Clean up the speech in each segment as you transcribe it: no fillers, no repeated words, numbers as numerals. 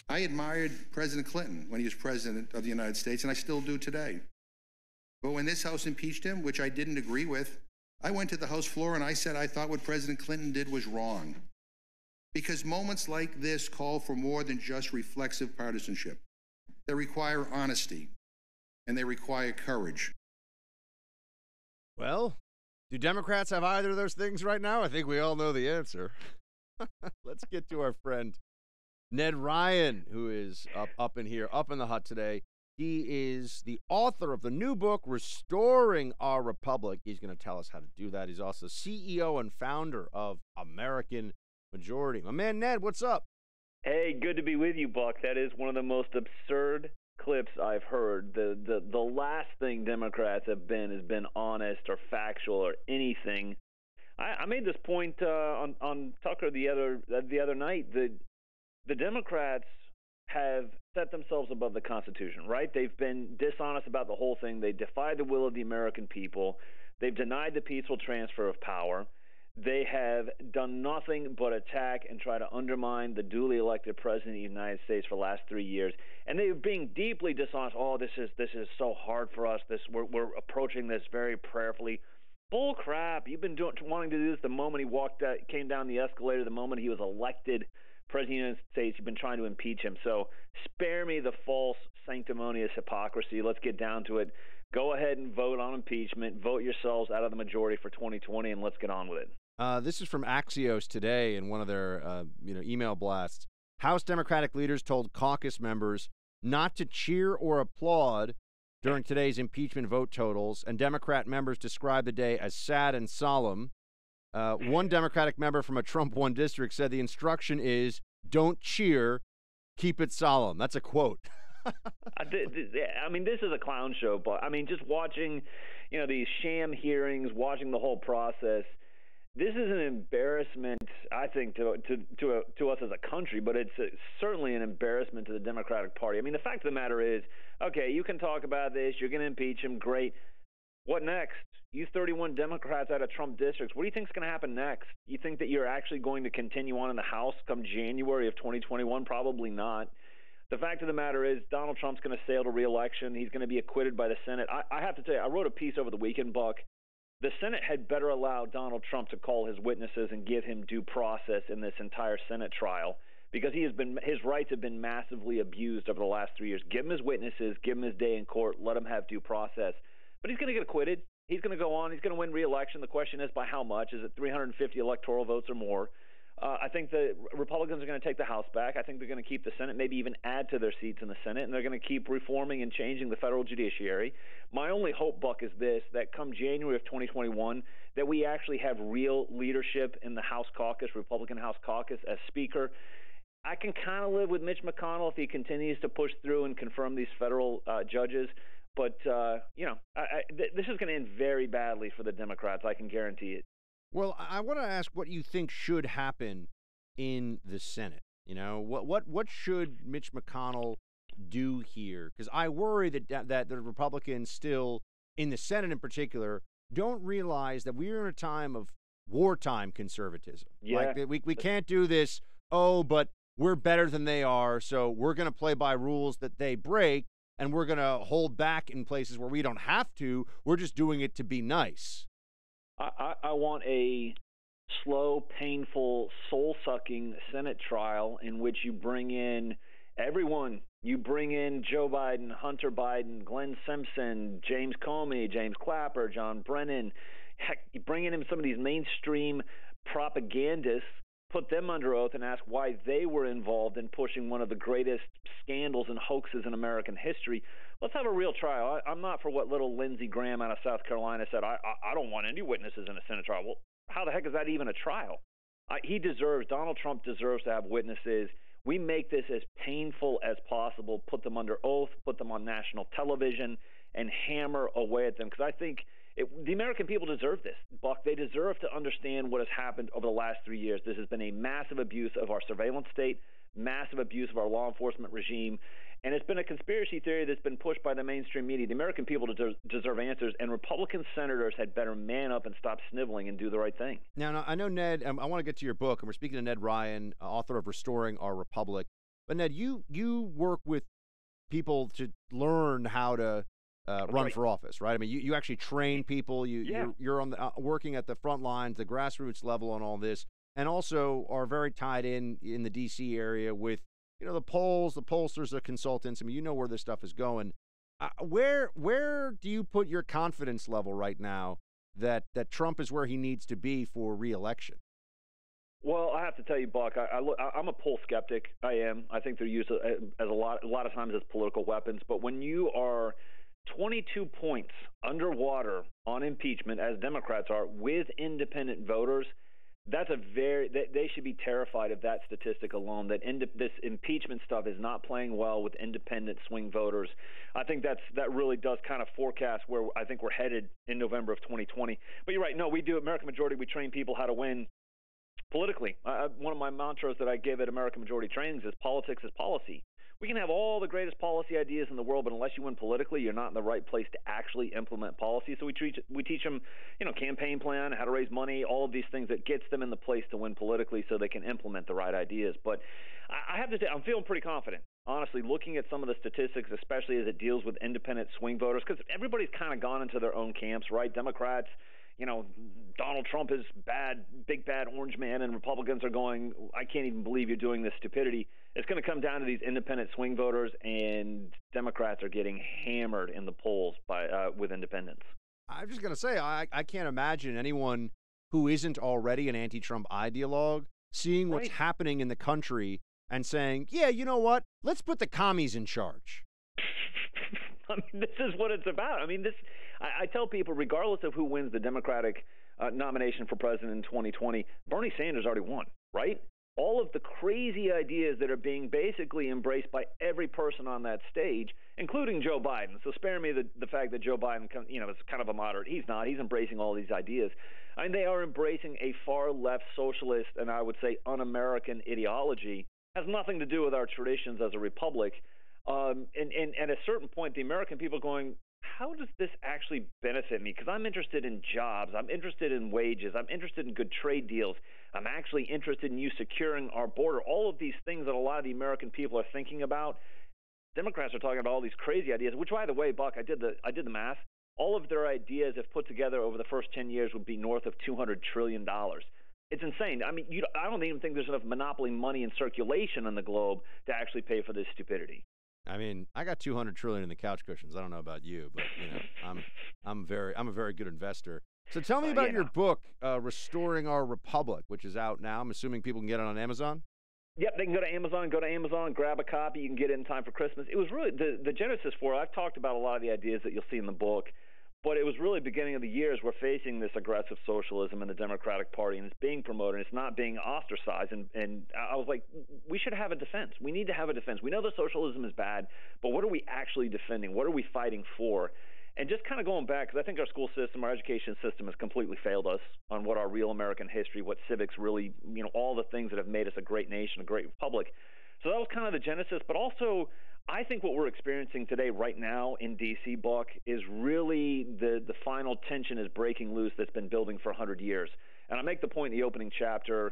I admired President Clinton when he was president of the United States, and I still do today. But when this House impeached him, which I didn't agree with, I went to the House floor and I said I thought what President Clinton did was wrong. Because moments like this call for more than just reflexive partisanship. They require honesty, and they require courage. Well, do Democrats have either of those things right now? I think we all know the answer. Let's get to our friend Ned Ryun, who is up in here, up in the hut today. He is the author of the new book, Restoring Our Republic. He's going to tell us how to do that. He's also CEO and founder of American Majority. My man, Ned, what's up? Hey, good to be with you, Buck. That is one of the most absurd clips I've heard. The last thing Democrats have been honest or factual or anything. I made this point on Tucker the other night that the Democrats have set themselves above the Constitution, right? They've been dishonest about the whole thing. They defied the will of the American people. They've denied the peaceful transfer of power. They have done nothing but attack and try to undermine the duly elected president of the United States for the last 3 years. And they're being deeply dishonest. Oh, this is so hard for us. We're approaching this very prayerfully. Bull crap. You've been wanting to do this the moment he came down the escalator, the moment he was elected President of the United States. You've been trying to impeach him. So spare me the false sanctimonious hypocrisy. Let's get down to it. Go ahead and vote on impeachment. Vote yourselves out of the majority for 2020, and let's get on with it. This is from Axios today in one of their email blasts. House Democratic leaders told caucus members not to cheer or applaud during today's impeachment vote totals, and Democrat members described the day as sad and solemn. One Democratic member from a Trump-won district said the instruction is, don't cheer, keep it solemn. That's a quote. I mean, this is a clown show, but I mean, just watching, these sham hearings, watching the whole process, this is an embarrassment, I think, to us as a country, but it's certainly an embarrassment to the Democratic Party. I mean, the fact of the matter is, okay, you can talk about this, you're going to impeach him, great. What next? You 31 Democrats out of Trump districts, what do you think is going to happen next? You think that you're actually going to continue on in the House come January of 2021? Probably not. The fact of the matter is Donald Trump's going to sail to re-election. He's going to be acquitted by the Senate. I have to tell you, I wrote a piece over the weekend, Buck. The Senate had better allow Donald Trump to call his witnesses and give him due process in this entire Senate trial because his rights have been massively abused over the last 3 years. Give him his witnesses, give him his day in court, let him have due process. But he's going to get acquitted. He's going to go on. He's going to win re-election. The question is by how much? Is it 350 electoral votes or more? I think the Republicans are going to take the House back. I think they're going to keep the Senate, maybe even add to their seats in the Senate, and they're going to keep reforming and changing the federal judiciary. My only hope, Buck, is this, that come January of 2021, that we actually have real leadership in the House caucus, Republican House caucus, as Speaker. I can kind of live with Mitch McConnell if he continues to push through and confirm these federal judges. But, this is going to end very badly for the Democrats. I can guarantee it. Well, I want to ask what you think should happen in the Senate. What should Mitch McConnell do here? Because I worry that the Republicans still, in the Senate in particular, don't realize that we're in a time of wartime conservatism. Yeah. Like we can't do this, but we're better than they are, so we're going to play by rules that they break, and we're going to hold back in places where we don't have to. We're just doing it to be nice. I want a slow, painful, soul-sucking Senate trial in which you bring in everyone. You bring in Joe Biden, Hunter Biden, Glenn Simpson, James Comey, James Clapper, John Brennan. Heck, you bring in some of these mainstream propagandists, put them under oath and ask why they were involved in pushing one of the greatest scandals and hoaxes in American history. Let's have a real trial. I'm not for what little Lindsey Graham out of South Carolina said. I don't want any witnesses in a Senate trial. Well, how the heck is that even a trial? Donald Trump deserves to have witnesses. We make this as painful as possible, put them under oath, put them on national television, and hammer away at them. Because I think the American people deserve this, Buck. They deserve to understand what has happened over the last 3 years. This has been a massive abuse of our surveillance state, massive abuse of our law enforcement regime, and it's been a conspiracy theory that's been pushed by the mainstream media. The American people deserve answers, and Republican senators had better man up and stop sniveling and do the right thing. Now I know, Ned, I want to get to your book, and we're speaking to Ned Ryun, author of Restoring Our Republic. But Ned, you work with people to learn how to run right. for office, right? I mean, you actually train people. You're on the working at the front lines, the grassroots level on all this, and also are very tied in the D.C. area with the polls, the pollsters, the consultants. I mean, you know where this stuff is going. Where do you put your confidence level right now that Trump is where he needs to be for re-election? Well, I have to tell you, Buck, I'm a poll skeptic. I am. I think they're used as a lot of times as political weapons. But when you are 22 points underwater on impeachment, as Democrats are, with independent voters, they should be terrified of that statistic alone, that this impeachment stuff is not playing well with independent swing voters. I think that really does kind of forecast where I think we're headed in November of 2020. But you're right. No, we do. American Majority, we train people how to win politically. One of my mantras that I give at American Majority trainings is politics is policy. We can have all the greatest policy ideas in the world, but unless you win politically, you're not in the right place to actually implement policy. So we teach them, campaign plan, how to raise money, all of these things that gets them in the place to win politically so they can implement the right ideas. But I have to say, I'm feeling pretty confident, honestly, looking at some of the statistics, especially as it deals with independent swing voters, because everybody's kind of gone into their own camps, right? Democrats, Donald Trump is bad, big bad orange man, and Republicans are going, I can't even believe you're doing this stupidity. It's going to come down to these independent swing voters, and Democrats are getting hammered in the polls with independents. I'm just going to say, I can't imagine anyone who isn't already an anti-Trump ideologue seeing what's happening in the country and saying, yeah, you know what? Let's put the commies in charge. I mean, this is what it's about. I mean, I tell people, regardless of who wins the Democratic nomination for president in 2020, Bernie Sanders already won, right? All of the crazy ideas that are being basically embraced by every person on that stage, including Joe Biden. So spare me the fact that Joe Biden, is kind of a moderate. He's not. He's embracing all these ideas. I mean, they are embracing a far left socialist and I would say un-American ideology. Has nothing to do with our traditions as a republic. And at a certain point, the American people are going, how does this actually benefit me? Because I'm interested in jobs. I'm interested in wages. I'm interested in good trade deals. I'm actually interested in you securing our border. All of these things that a lot of the American people are thinking about. Democrats are talking about all these crazy ideas, which, by the way, Buck, I did the math. All of their ideas, if put together over the first 10 years, would be north of $200 trillion. It's insane. I mean, I don't even think there's enough monopoly money in circulation on the globe to actually pay for this stupidity. I mean, I got $200 trillion in the couch cushions. I don't know about you, but I'm a very good investor. So tell me about your book, Restoring Our Republic, which is out now. I'm assuming people can get it on Amazon. Yep, they can go to Amazon, grab a copy. You can get it in time for Christmas. It was really the genesis for it. I've talked about a lot of the ideas that you'll see in the book, but it was really beginning of the year as we're facing this aggressive socialism in the Democratic Party, and it's being promoted, and it's not being ostracized. And I was like, we should have a defense. We need to have a defense. We know that socialism is bad, but what are we actually defending? What are we fighting for? And just kind of going back, because I think our school system, our education system has completely failed us on what our real American history, what civics really, all the things that have made us a great nation, a great republic. So that was kind of the genesis, but also I think what we're experiencing today right now in D.C., Buck, is really the final tension is breaking loose that's been building for 100 years. And I make the point in the opening chapter,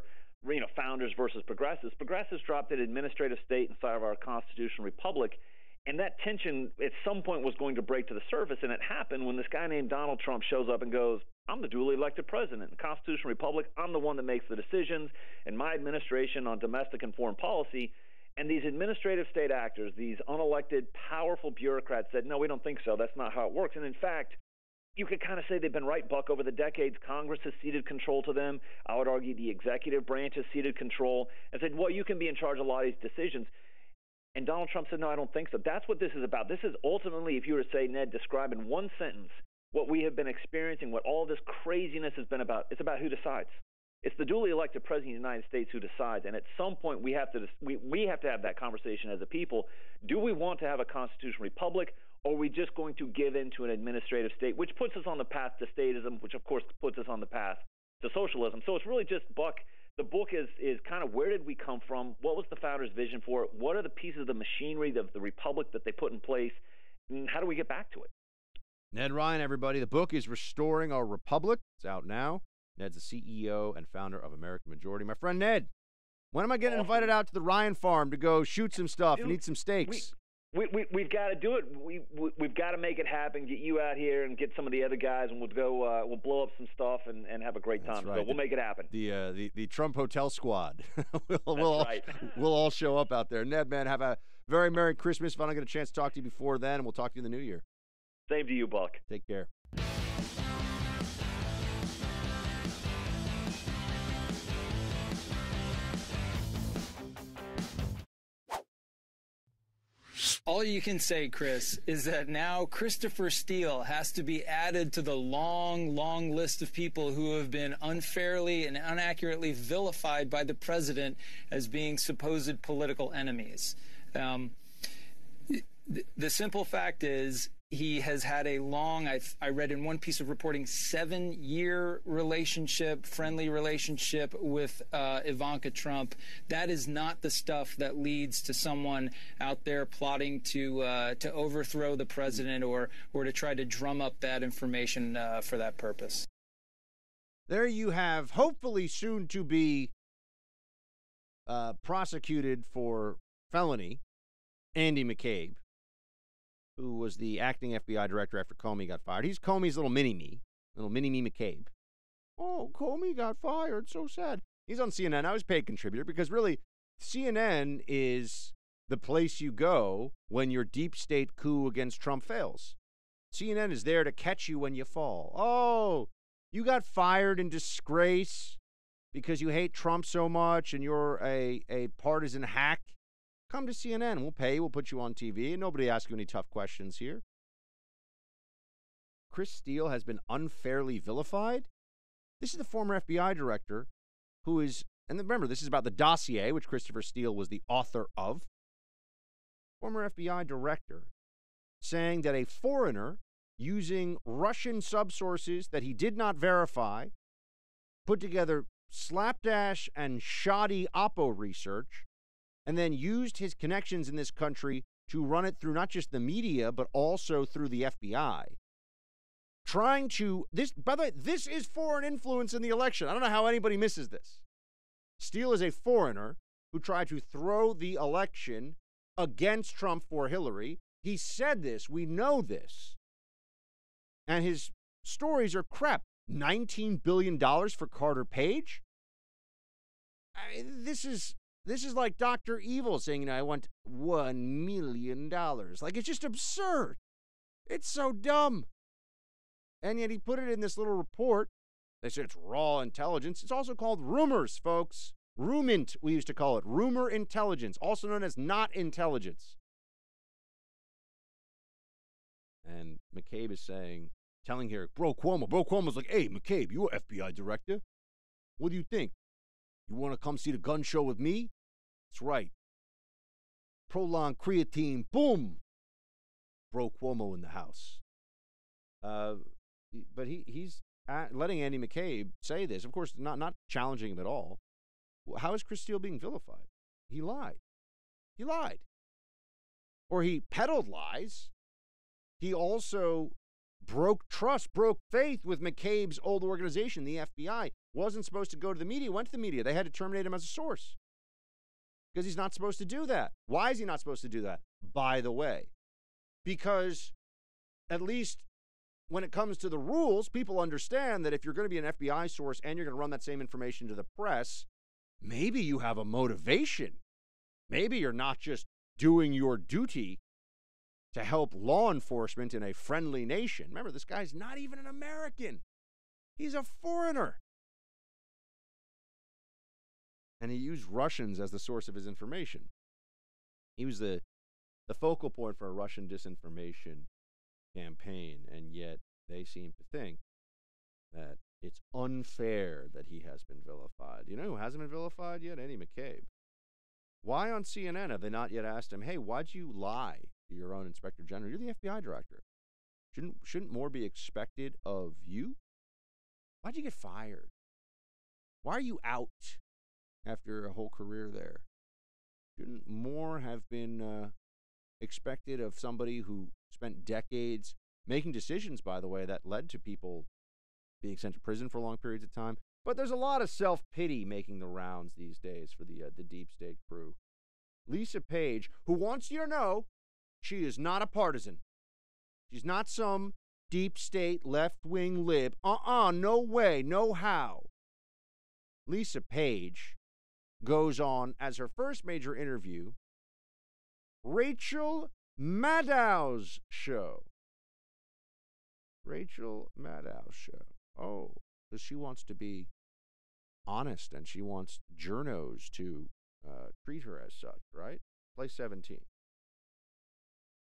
founders versus progressives. Progressives dropped an administrative state inside of our constitutional republic, and that tension at some point was going to break to the surface, and it happened when this guy named Donald Trump shows up and goes, I'm the duly elected president. In the constitutional republic, I'm the one that makes the decisions in my administration on domestic and foreign policy. And these administrative state actors, these unelected, powerful bureaucrats said, no, we don't think so. That's not how it works. And in fact, you could kind of say they've been right, Buck. Over the decades, Congress has ceded control to them. I would argue the executive branch has ceded control and said, well, you can be in charge of a lot of these decisions. And Donald Trump said, no, I don't think so. That's what this is about. This is ultimately, if you were to say, Ned, describe in one sentence what we have been experiencing, what all this craziness has been about. It's about who decides. It's the duly elected president of the United States who decides, and at some point we have to have that conversation as a people. Do we want to have a constitutional republic, or are we just going to give in to an administrative state, which puts us on the path to statism, which of course puts us on the path to socialism? So it's really just, Buck, the book is kind of where did we come from? What was the founders' vision for it? What are the pieces of the machinery of the republic that they put in place? And how do we get back to it? Ned Ryun, everybody. The book is Restoring Our Republic. It's out now. Ned's the CEO and founder of American Majority. My friend Ned, When am I getting invited out to the Ryan farm to go shoot some stuff and eat some steaks? We've got to do it. We've got to make it happen. Get you out here and get some of the other guys, and we'll go. We'll blow up some stuff and have a great time. Right. So we'll make it happen. The Trump Hotel Squad. Right. We'll all show up out there. Ned, man, have a very Merry Christmas. If I don't get a chance to talk to you before then, and we'll talk to you in the new year. Same to you, Buck. Take care. All you can say, Chris, is that now Christopher Steele has to be added to the long, long list of people who have been unfairly and inaccurately vilified by the president as being supposed political enemies. The simple fact is he has had a long, I read in one piece of reporting, 7-year relationship, friendly relationship with Ivanka Trump. That is not the stuff that leads to someone out there plotting to overthrow the president or to try to drum up that information for that purpose. There you have, hopefully soon to be prosecuted for felony, Andy McCabe, who was the acting FBI director after Comey got fired. He's Comey's little mini-me McCabe. Oh, Comey got fired. So sad. He's on CNN. I was a paid contributor because really CNN is the place you go when your deep state coup against Trump fails. CNN is there to catch you when you fall. Oh, you got fired in disgrace because you hate Trump so much and you're a partisan hack. Come to CNN. We'll pay you. We'll put you on TV. And nobody asks you any tough questions here. Chris Steele has been unfairly vilified. This is the former FBI director who is, and remember, this is about the dossier, which Christopher Steele was the author of. Former FBI director saying that a foreigner using Russian subsources that he did not verify put together slapdash and shoddy Oppo research and then used his connections in this country to run it through not just the media, but also through the FBI. Trying to, by the way, this is foreign influence in the election. I don't know how anybody misses this. Steele is a foreigner who tried to throw the election against Trump for Hillary. He said this. We know this. And his stories are crap. $19 billion for Carter Page? This is like Dr. Evil saying, I want $1 million. Like, it's just absurd. It's so dumb. And yet he put it in this little report. They said it's raw intelligence. It's also called rumors, folks. Rumint, we used to call it. Rumor intelligence, also known as not intelligence. And McCabe is telling here, Bro Cuomo's like, hey, McCabe, you're FBI director. What do you think? You want to come see the gun show with me? That's right. Prolong creatine, boom. Bro Cuomo in the house. But he's letting Andy McCabe say this. Of course, not challenging him at all. How is Chris Steele being vilified? He lied. He lied. Or he peddled lies. He also broke trust, broke faith with McCabe's old organization, the FBI. Wasn't supposed to go to the media, went to the media. They had to terminate him as a source. Because he's not supposed to do that. Why is he not supposed to do that? By the way, because at least when it comes to the rules, people understand that if you're going to be an FBI source and you're going to run that same information to the press, maybe you have a motivation. Maybe you're not just doing your duty to help law enforcement in a friendly nation. Remember, this guy's not even an American. He's a foreigner. And he used Russians as the source of his information. He was the focal point for a Russian disinformation campaign, and yet they seem to think that it's unfair that he has been vilified. You know who hasn't been vilified yet? Andy McCabe. Why on CNN have they not yet asked him, hey, why'd you lie to your own inspector general? You're the FBI director. Shouldn't more be expected of you? Why'd you get fired? Why are you out after a whole career there? Shouldn't more have been expected of somebody who spent decades making decisions, by the way, that led to people being sent to prison for long periods of time, But there's a lot of self-pity making the rounds these days for the deep state crew. Lisa Page, who wants you to know she is not a partisan. She's not some deep state left-wing lib. No way, no how. Lisa Page goes on as her first major interview, Rachel Maddow's show. Rachel Maddow's show. Oh, because she wants to be honest and she wants journos to treat her as such, right? Play 17.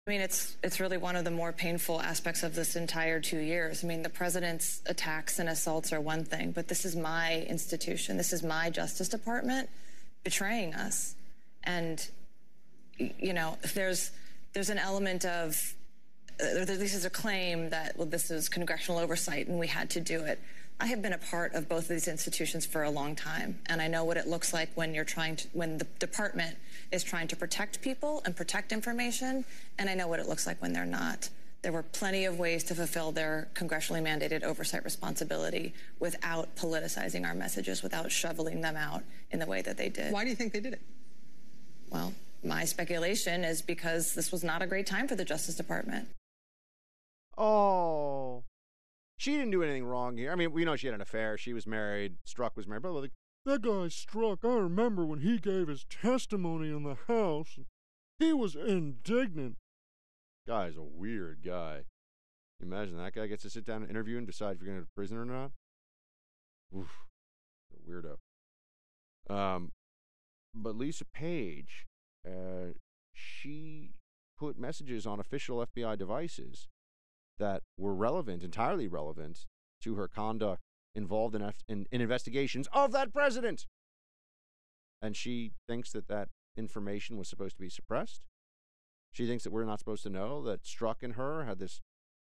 I mean, it's really one of the more painful aspects of this entire 2 years. I mean, the president's attacks and assaults are one thing, but this is my institution. This is my Justice Department betraying us. And, you know, there's an element of, at least there's a claim that, well, this is congressional oversight and we had to do it. I have been a part of both of these institutions for a long time, and I know what it looks like when when the department is trying to protect people and protect information, and I know what it looks like when they're not. There were plenty of ways to fulfill their congressionally mandated oversight responsibility without politicizing our messages, without shoveling them out in the way that they did. Why do you think they did it? Well, my speculation is because this was not a great time for the Justice Department. Oh, she didn't do anything wrong here. I mean, we know she had an affair. She was married. Strzok was married. But like, that guy Strzok, I remember when he gave his testimony in the House. He was indignant. Guy's a weird guy. Imagine that guy gets to sit down and interview and decide if you're going to prison or not. Oof, a weirdo. But Lisa Page, she put messages on official FBI devices that were relevant, entirely relevant, to her conduct involved in investigations of that president. And she thinks that that information was supposed to be suppressed. She thinks that we're not supposed to know that Strzok and her had this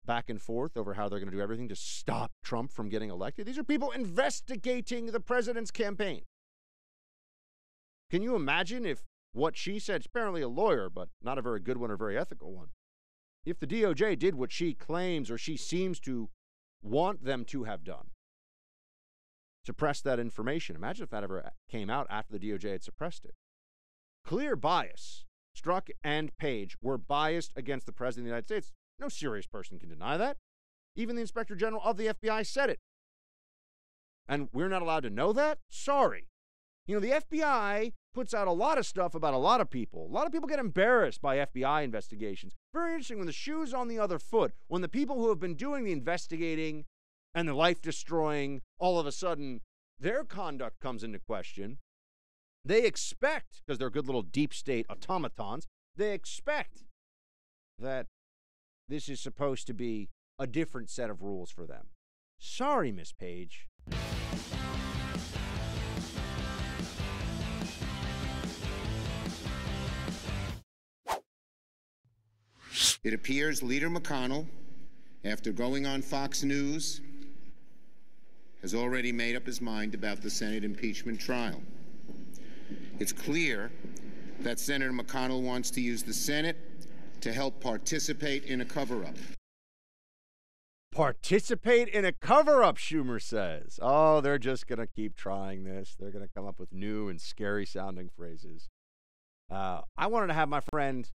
back and forth over how they're going to do everything to stop Trump from getting elected. These are people investigating the president's campaign. Can you imagine if what she said, apparently a lawyer, but not a very good one or very ethical one, if the DOJ did what she claims or she seems to want them to have done, suppress that information. Imagine if that ever came out after the DOJ had suppressed it. Clear bias. Strzok and Page were biased against the President of the United States. No serious person can deny that. Even the Inspector General of the FBI said it. And we're not allowed to know that? Sorry. You know, the FBI puts out a lot of stuff about a lot of people. A lot of people get embarrassed by FBI investigations. Very interesting when the shoe's on the other foot, when the people who have been doing the investigating and the life-destroying, all of a sudden, their conduct comes into question. They expect, because they're good little deep state automatons, they expect that this is supposed to be a different set of rules for them. Sorry, Miss Page. It appears Leader McConnell, after going on Fox News, has already made up his mind about the Senate impeachment trial. It's clear that Senator McConnell wants to use the Senate to help participate in a cover-up. Participate in a cover-up, Schumer says. Oh, they're just going to keep trying this. They're going to come up with new and scary-sounding phrases. I wanted to have my friend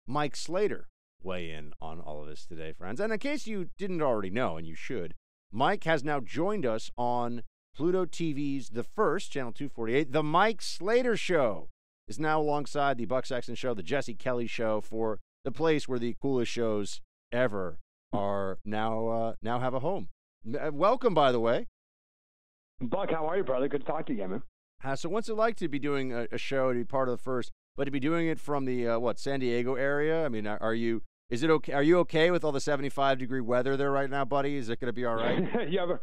Mike Slater weigh in on all of this today, friends. And in case you didn't already know, and you should, Mike has now joined us on Pluto TV's The First, Channel 248. The Mike Slater Show is now alongside the Buck Sexton Show, the Jesse Kelly Show, for the place where the coolest shows ever are now have a home. Welcome, by the way. Buck, how are you, brother? Good to talk to you again, man. So what's it like to be doing a show, to be part of The First, but to be doing it from the, San Diego area? I mean, are you okay with all the 75-degree weather there right now, buddy? Is it going to be all right? Yeah, but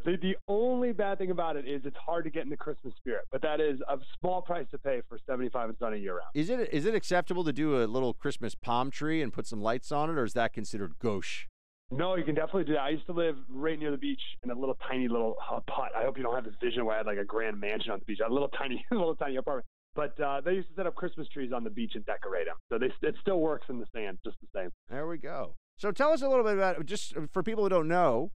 the only bad thing about it is it's hard to get in the Christmas spirit, but that is a small price to pay for 75 and sunny year-round. Is it acceptable to do a little Christmas palm tree and put some lights on it, or is that considered gauche? No, you can definitely do that. I used to live right near the beach in a little tiny hut. I hope you don't have this vision where I had like a grand mansion on the beach. I had a little tiny apartment. But they used to set up Christmas trees on the beach and decorate them. So it still works in the sand, just the same. There we go. So tell us a little bit about, just for people who don't know,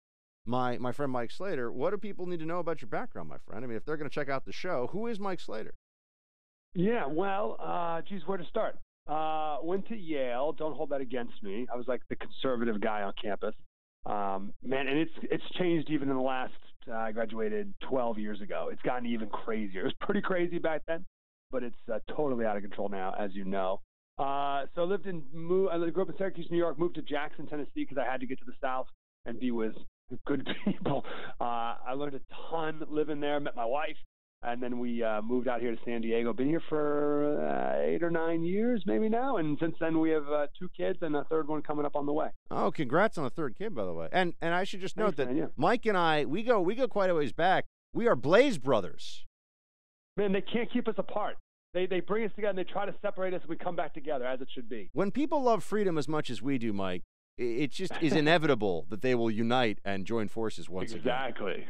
my friend Mike Slater, what do people need to know about your background, my friend? I mean, if they're going to check out the show, who is Mike Slater? Yeah, well, geez, where to start? Went to Yale. Don't hold that against me. I was like the conservative guy on campus. Man, and it's changed even in the last. I graduated 12 years ago. It's gotten even crazier. It was pretty crazy back then, but it's totally out of control now, as you know. So I grew up in Syracuse, New York. Moved to Jackson, Tennessee, because I had to get to the South and be with good people. I learned a ton living there. Met my wife. And then we moved out here to San Diego. Been here for 8 or 9 years, maybe now. And since then, we have 2 kids and a third one coming up on the way. Oh, congrats on the third kid, by the way. And I should just note Thanks, that man, yeah. Mike and I, we go quite a ways back. We are Blaze brothers. Man, they can't keep us apart. They bring us together and they try to separate us. And we come back together, as it should be. When people love freedom as much as we do, Mike, it just is inevitable that they will unite and join forces once again. Exactly.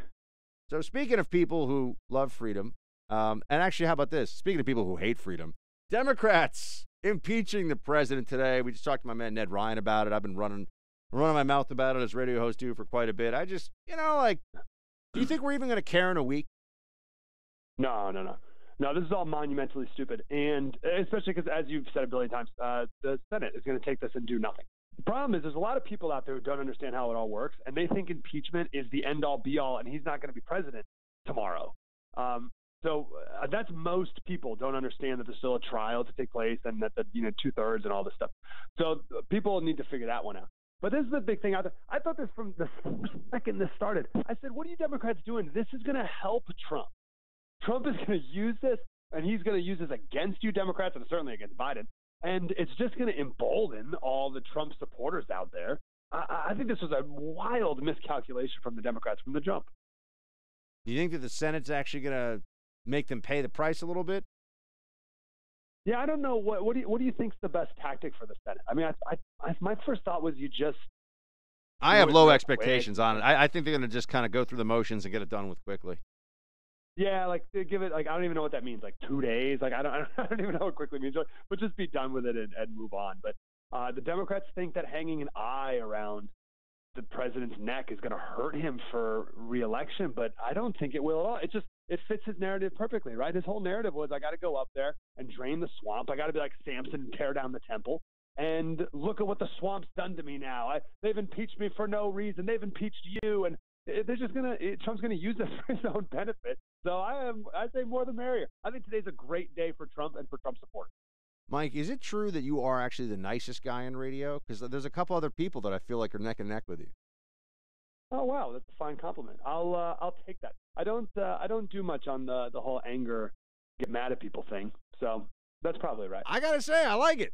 So speaking of people who love freedom, and actually, how about this? Speaking of people who hate freedom, Democrats impeaching the president today. We just talked to my man Ned Ryun about it. I've been running my mouth about it as radio hosts do for quite a bit. I just, do you think we're even going to care in a week? No, this is all monumentally stupid. And especially because, as you've said a billion times, the Senate is going to take this and do nothing. The problem is there's a lot of people out there who don't understand how it all works, and they think impeachment is the end-all, be-all, and he's not going to be president tomorrow. So that's most people don't understand that there's still a trial to take place and that the 2/3 and all this stuff. So people need to figure that one out. But this is the big thing out there. I thought this from the second this started. I said, what are you Democrats doing? This is going to help Trump. Trump is going to use this, and he's going to use this against you Democrats and certainly against Biden. And it's just going to embolden all the Trump supporters out there. I think this was a wild miscalculation from the Democrats from the jump. Do you think that the Senate's actually going to make them pay the price a little bit? Yeah, I don't know. What do you think's the best tactic for the Senate? I mean, my first thought was I have low expectations on it. I think they're going to just kind of go through the motions and get it done with quickly. Yeah, like they give it I don't even know what that means. Like 2 days. Like I don't even know what quickly means. But just be done with it and move on. But the Democrats think that hanging an eye around the president's neck is going to hurt him for re-election, but I don't think it will at all. It fits his narrative perfectly, right? His whole narrative was, I got to go up there and drain the swamp. I got to be like Samson and tear down the temple. And look at what the swamp's done to me now. They've impeached me for no reason. They've impeached you, and they're just Trump's going to use this for his own benefit. So I say more the merrier. I think today's a great day for Trump and for Trump supporters. Mike, is it true that you are actually the nicest guy in radio? Because there's a couple other people that I feel like are neck and neck with you. Oh wow, that's a fine compliment. I'll take that. I don't do much on the whole anger, get mad at people thing. So that's probably right. I gotta say, I like it.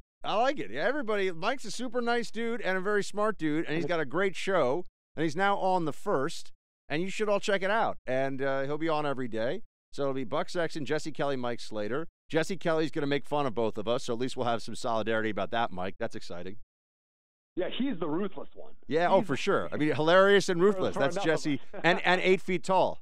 Yeah, Mike's a super nice dude and a very smart dude, and he's got a great show, and he's now on the First, and you should all check it out. And he'll be on every day. So it'll be Buck Sexton, Jesse Kelly, Mike Slater. Jesse Kelly's going to make fun of both of us, so at least we'll have some solidarity about that, Mike. That's exciting. Yeah, he's the ruthless one. Yeah, for sure. I mean, hilarious and ruthless. That's Jesse, and 8 feet tall.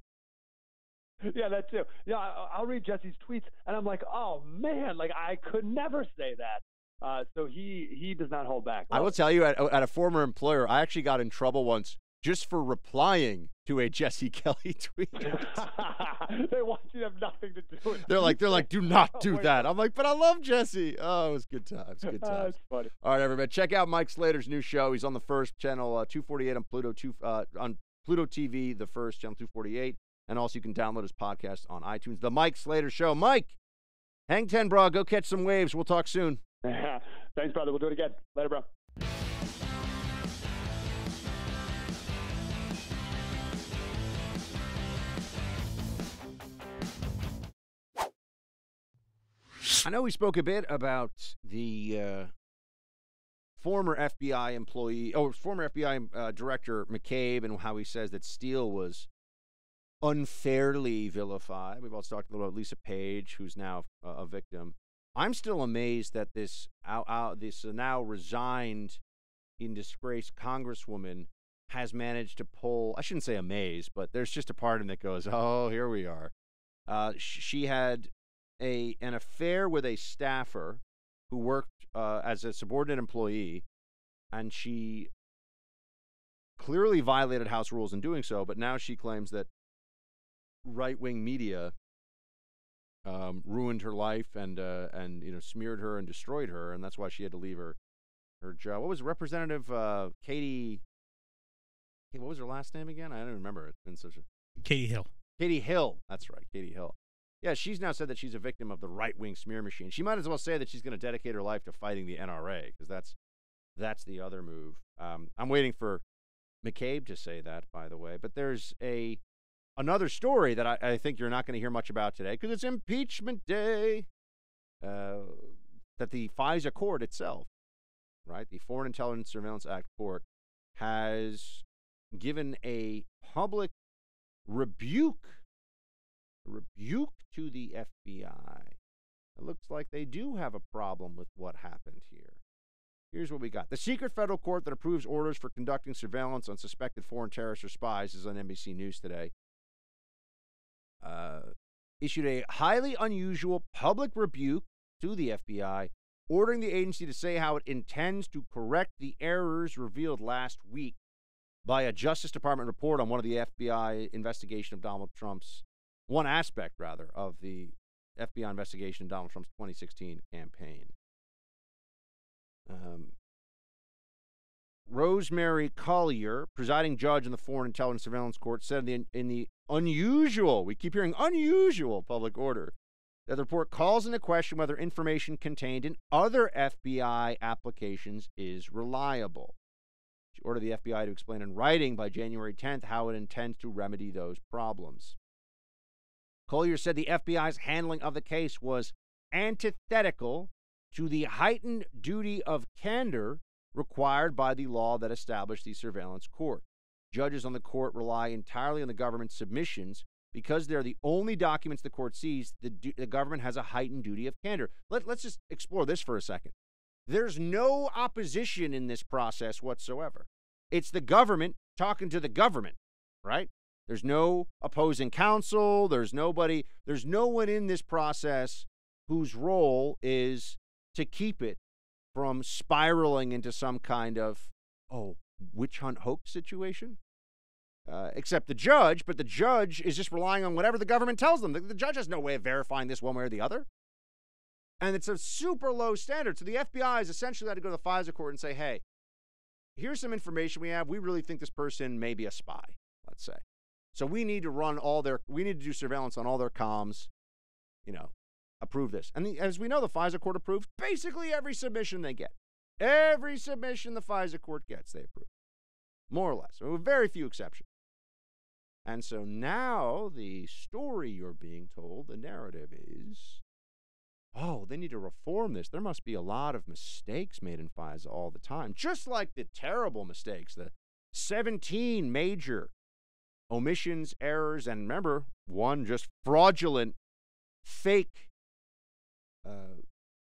Yeah, that too. Yeah, I'll read Jesse's tweets, and I'm like, oh, man, like I could never say that. So he does not hold back. I will tell you, at a former employer, I actually got in trouble once just for replying to a Jesse Kelly tweet. They want you to have nothing to do with it. They're like, do not do that. I'm like, but I love Jesse. Oh, it was good times. Good times. That's funny. All right, everybody, check out Mike Slater's new show. He's on the First, channel 248 on Pluto TV, the First, channel 248. And also you can download his podcast on iTunes. The Mike Slater Show. Mike, hang 10, bro. Go catch some waves. We'll talk soon. Thanks, brother. We'll do it again. Later, bro. I know we spoke a bit about the former FBI director McCabe and how he says that Steele was unfairly vilified. We've also talked a little about Lisa Page, who's now a victim. I'm still amazed that this now resigned in disgrace Congresswoman has managed to pull, I shouldn't say amazed, but there's just a part of him that goes, oh, here we are. She had an affair with a staffer who worked as a subordinate employee, and she clearly violated House rules in doing so, but now she claims that right-wing media ruined her life and smeared her and destroyed her, and that's why she had to leave her job. What was Representative Katie? What was her last name again? I don't remember. It's been such a Katie Hill. Katie Hill. That's right, Katie Hill. Yeah, she's now said that she's a victim of the right-wing smear machine. She might as well say that she's going to dedicate her life to fighting the NRA, because that's the other move. I'm waiting for McCabe to say that, by the way. But there's another story that I think you're not going to hear much about today, because it's impeachment day, that the FISA court itself, right, the Foreign Intelligence Surveillance Act court, has given a public rebuke to the FBI. It looks like they do have a problem with what happened here. Here's what we got. The secret federal court that approves orders for conducting surveillance on suspected foreign terrorists or spies, is on NBC News today, issued a highly unusual public rebuke to the FBI, ordering the agency to say how it intends to correct the errors revealed last week by a Justice Department report on one of the FBI investigation of Donald Trump's, one aspect, rather, of the FBI investigation of Donald Trump's 2016 campaign. Rosemary Collier, presiding judge in the Foreign Intelligence Surveillance Court, said in the unusual, we keep hearing unusual public order, that the report calls into question whether information contained in other FBI applications is reliable. She ordered the FBI to explain in writing by January 10th how it intends to remedy those problems. Collier said the FBI's handling of the case was antithetical to the heightened duty of candor required by the law that established the surveillance court. Judges on the court rely entirely on the government's submissions. Because they're the only documents the court sees, the government has a heightened duty of candor. Let's just explore this for a second. There's no opposition in this process whatsoever. It's the government talking to the government, right? There's no opposing counsel. There's no one in this process whose role is to keep it from spiraling into some kind of, witch hunt hoax situation. Except the judge, but the judge is just relying on whatever the government tells them. The judge has no way of verifying this one way or the other. And it's a super low standard. So the FBI is essentially had to go to the FISA court and say, hey, here's some information we have. We really think this person may be a spy, let's say. So we need to do surveillance on all their comms, approve this. And as we know, the FISA court approves basically every submission they get. Every submission the FISA court gets, they approve. More or less, with very few exceptions. And so now the story you're being told, the narrative is, they need to reform this. There must be a lot of mistakes made in FISA all the time, just like the terrible mistakes, the 17 major omissions, errors, and remember, one just fraudulent, fake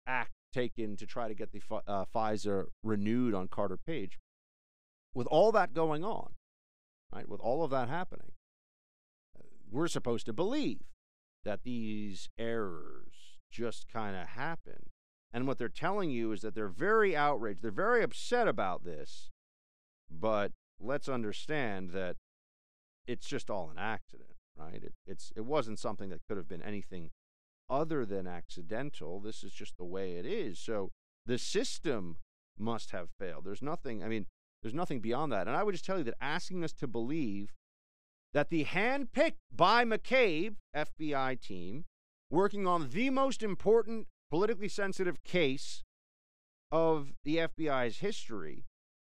act taken to try to get the FISA renewed on Carter Page. With all that going on, right, with all of that happening, we're supposed to believe that these errors just kind of happen. And what they're telling you is that they're very outraged. They're very upset about this. But let's understand that it's just all an accident, right? It wasn't something that could have been anything other than accidental. This is just the way it is. So the system must have failed. There's nothing beyond that. And I would just tell you that asking us to believe that the hand-picked by McCabe FBI team, working on the most important politically sensitive case of the FBI's history,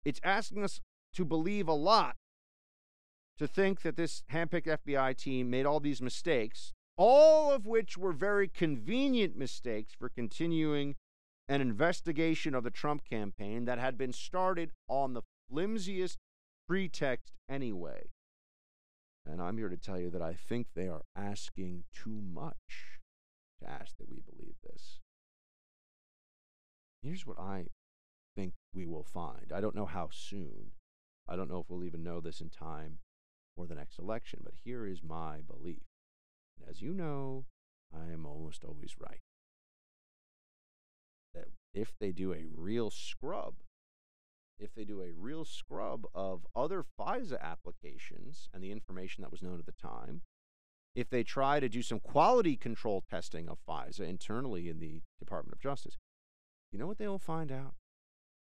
it's asking us to believe a lot to think that this hand-picked FBI team made all these mistakes, all of which were very convenient mistakes for continuing an investigation of the Trump campaign that had been started on the flimsiest pretext anyway. And I'm here to tell you that I think they are asking too much to ask that we believe this. Here's what I think we will find. I don't know how soon. I don't know if we'll even know this in time for the next election, but here is my belief. And as you know, I am almost always right. That if they do a real scrub if they do a real scrub of other FISA applications and the information that was known at the time, if they try to do some quality control testing of FISA internally in the Department of Justice, you know what they will find out?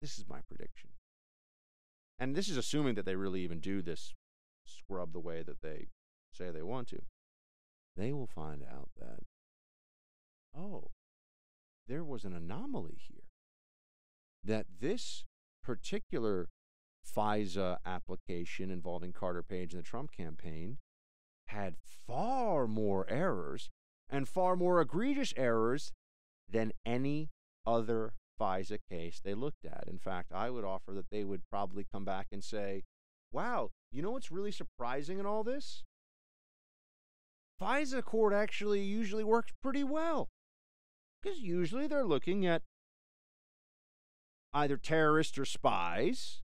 This is my prediction. And this is assuming that they really even do this scrub the way that they say they want to. They will find out that, oh, there was an anomaly here. That this particular FISA application involving Carter Page and the Trump campaign had far more errors and far more egregious errors than any other FISA case they looked at. In fact, I would offer that they would probably come back and say, wow, you know what's really surprising in all this? FISA court actually usually works pretty well. Because usually they're looking at either terrorists or spies,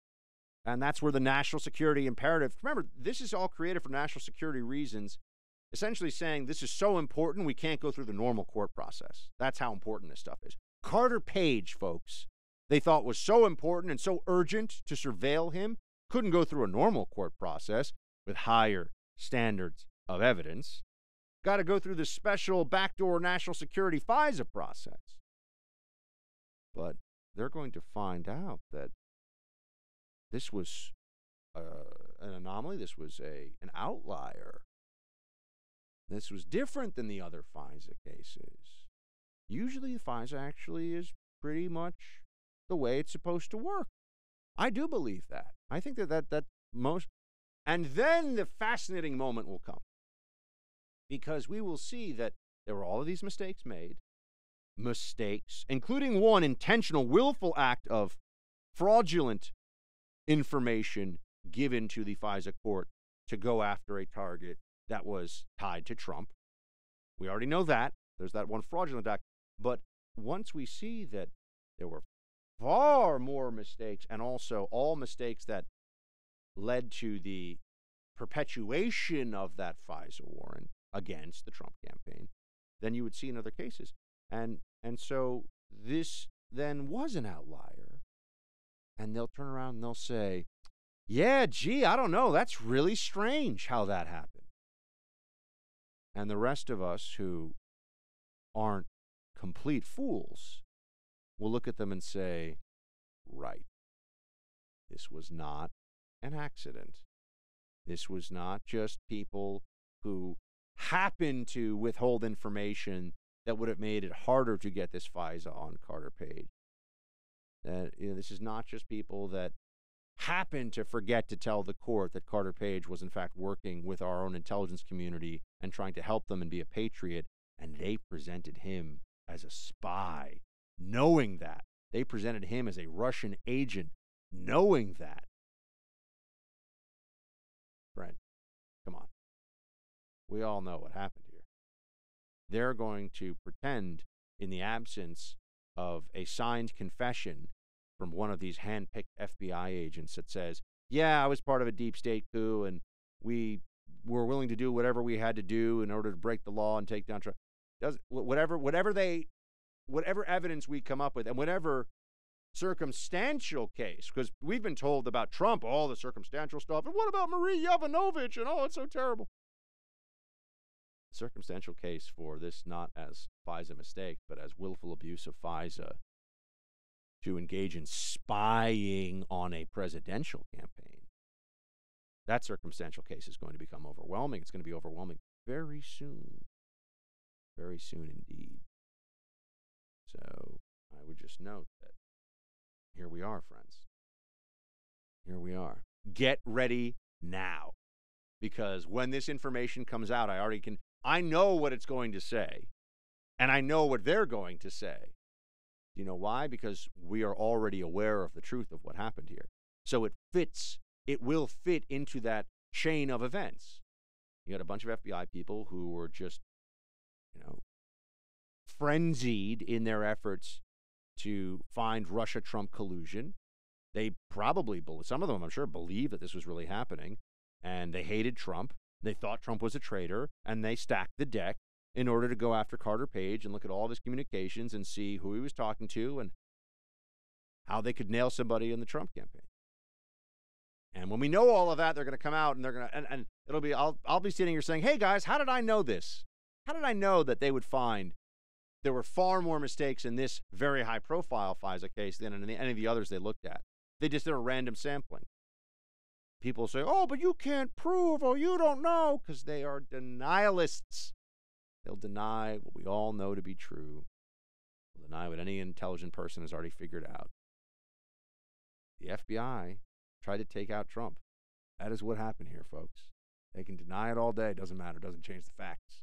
and that's where the national security imperative. Remember, this is all created for national security reasons, essentially saying this is so important we can't go through the normal court process. That's how important this stuff is. Carter Page, folks, they thought was so important and so urgent to surveil him, couldn't go through a normal court process with higher standards of evidence. Got to go through the special backdoor national security FISA process. But they're going to find out that this was an anomaly. This was an outlier. This was different than the other FISA cases. Usually, FISA actually is pretty much the way it's supposed to work. I do believe that. I think that most... And then the fascinating moment will come. Because we will see that there were all of these mistakes made. Mistakes, including one intentional, willful act of fraudulent information given to the FISA court to go after a target that was tied to Trump. We already know that. There's that one fraudulent act. But once we see that there were far more mistakes, and also all mistakes that led to the perpetuation of that FISA warrant against the Trump campaign, then you would see in other cases. And so this then was an outlier. And they'll turn around and they'll say, yeah, gee, I don't know. That's really strange how that happened. And the rest of us who aren't complete fools will look at them and say, right, this was not an accident. This was not just people who happened to withhold information that would have made it harder to get this FISA on Carter Page. That this is not just people that happened to forget to tell the court that Carter Page was in fact working with our own intelligence community and trying to help them and be a patriot, and they presented him as a spy, knowing that. They presented him as a Russian agent, knowing that. Friend, come on. We all know what happened here. They're going to pretend in the absence of a signed confession from one of these hand-picked FBI agents that says, yeah, I was part of a deep state coup and we were willing to do whatever we had to do in order to break the law and take down Trump. Whatever evidence we come up with and whatever circumstantial case, because we've been told about Trump, all the circumstantial stuff, and what about Marie Yovanovitch, and oh, it's so terrible. Circumstantial case for this not as FISA mistake, but as willful abuse of FISA to engage in spying on a presidential campaign. That circumstantial case is going to become overwhelming. It's going to be overwhelming very soon. Very soon indeed. So I would just note that here we are, friends. Here we are. Get ready now. Because when this information comes out, I know what it's going to say. And I know what they're going to say. You know why? Because we are already aware of the truth of what happened here. So it will fit into that chain of events. You had a bunch of FBI people who were just, frenzied in their efforts to find Russia-Trump collusion. They probably, some of them, I'm sure, believe that this was really happening. And they hated Trump. They thought Trump was a traitor. And they stacked the deck in order to go after Carter Page and look at all of his communications and see who he was talking to. And how they could nail somebody in the Trump campaign. And when we know all of that, they're going to come out and they're going to, and it'll be, I'll be sitting here saying, hey guys, how did I know this? How did I know that they would find there were far more mistakes in this very high profile FISA case than in any of the others they looked at? They just did a random sampling. People say, oh, but you can't prove, or you don't know, because they are denialists. They'll deny what we all know to be true. They'll deny what any intelligent person has already figured out. The FBI tried to take out Trump. That is what happened here, folks. They can deny it all day. Doesn't matter. Doesn't change the facts.